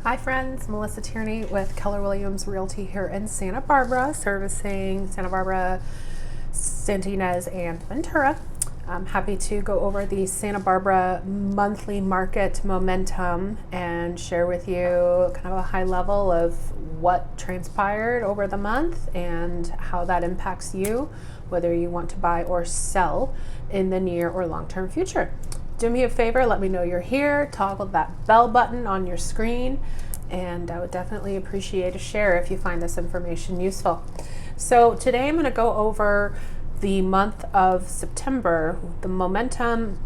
Hi friends, Melissa Tierney with Keller Williams Realty here in Santa Barbara, servicing Santa Barbara, Santa Ynez, and Ventura. I'm happy to go over the Santa Barbara monthly market momentum and share with you kind of a high level of what transpired over the month and how that impacts you, whether you want to buy or sell in the near or long-term future. Do me a favor, let me know you're here, toggle that bell button on your screen, and I would definitely appreciate a share if you find this information useful. So today I'm going to go over the month of September, the momentum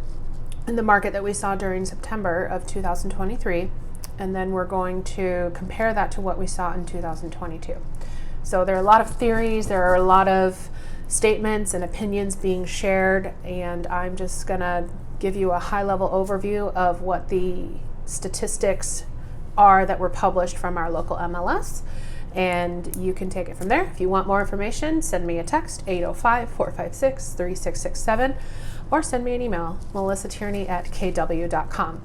in the market that we saw during September of 2023, and then we're going to compare that to what we saw in 2022. So there are a lot of theories, there are a lot of statements and opinions being shared, and I'm just going to give you a high-level overview of what the statistics are that were published from our local MLS, and you can take it from there. If you want more information, send me a text, 805-456-3667, or send me an email, melissatierney@kw.com.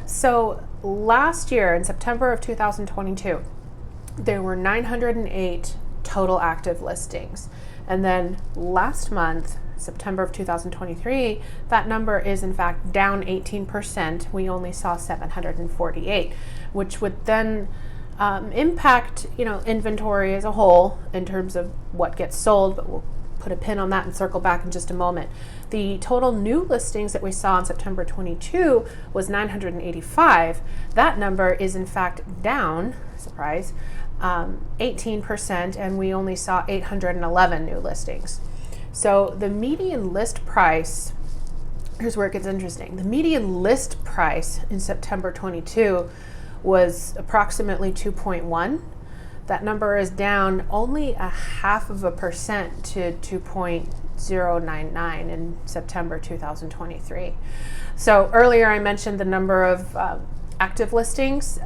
So last year, in September of 2022, there were 908 total active listings. And then last month, September of 2023, that number is in fact down 18%. We only saw 748, which would then impact, inventory as a whole in terms of what gets sold, but we'll put a pin on that and circle back in just a moment. The total new listings that we saw in September 22 was 985. That number is in fact down, surprise, 18%, and we only saw 811 new listings. So the median list price, here's where it gets interesting. The median list price in September 22 was approximately 2.1. That number is down only 0.5% to 2.099 in September 2023. So earlier I mentioned the number of active listings.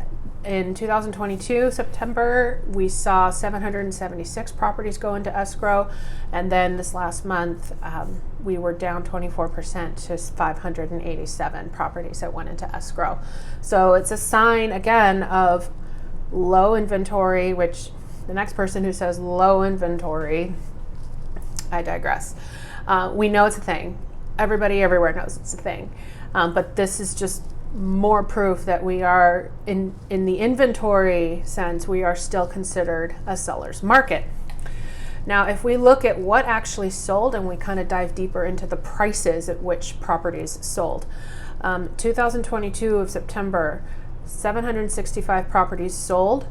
In 2022, September, we saw 776 properties go into escrow, and then this last month, we were down 24% to 587 properties that went into escrow. So it's a sign, again, of low inventory, which the next person who says low inventory, I digress. We know it's a thing. Everybody everywhere knows it's a thing. But this is just more proof that we are, in the inventory sense, we are still considered a seller's market. Now, if we look at what actually sold and we kind of dive deeper into the prices at which properties sold, 2022 of September, 765 properties sold.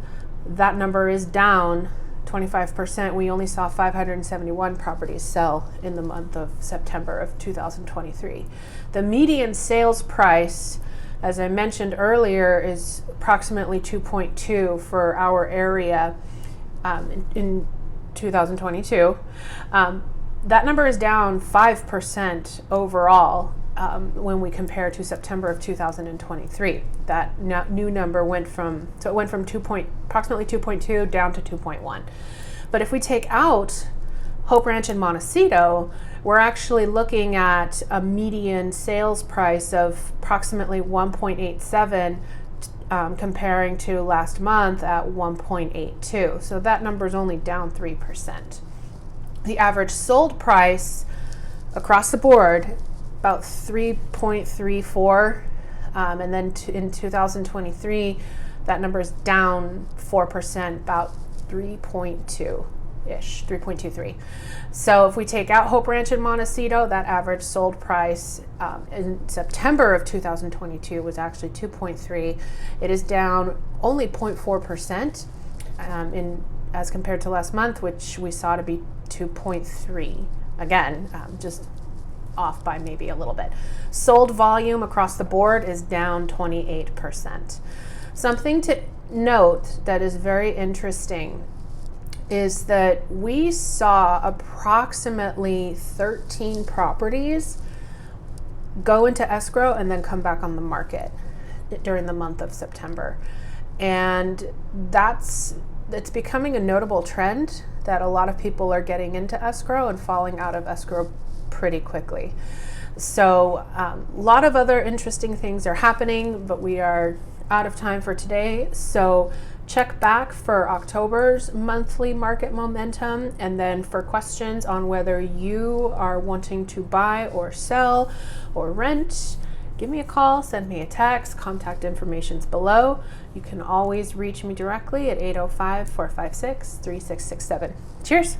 That number is down 25%. We only saw 571 properties sell in the month of September of 2023. The median sales price, as I mentioned earlier, is approximately 2.2 for our area in 2022. That number is down 5% overall when we compare to September of 2023. That new number went from approximately 2.2 down to 2.1. But if we take out Hope Ranch and Montecito, we're actually looking at a median sales price of approximately 1.87, comparing to last month at 1.82. So that number is only down 3%. The average sold price across the board, about 3.34, and then in 2023, that number is down 4%, about 3.23. So if we take out Hope Ranch and Montecito, that average sold price in September of 2022 was actually 2.3. It is down only 0.4% as compared to last month, which we saw to be 2.3. Again, just off by maybe a little bit. Sold volume across the board is down 28%. Something to note that is very interesting is that we saw approximately 13 properties go into escrow and then come back on the market during the month of September. And it's becoming a notable trend that a lot of people are getting into escrow and falling out of escrow pretty quickly. So a lot of other interesting things are happening, but we are out of time for today. So check back for October's monthly market momentum, and then for questions on whether you are wanting to buy or sell or rent, give me a call, send me a text. Contact information's below. You can always reach me directly at 805-456-3667. Cheers.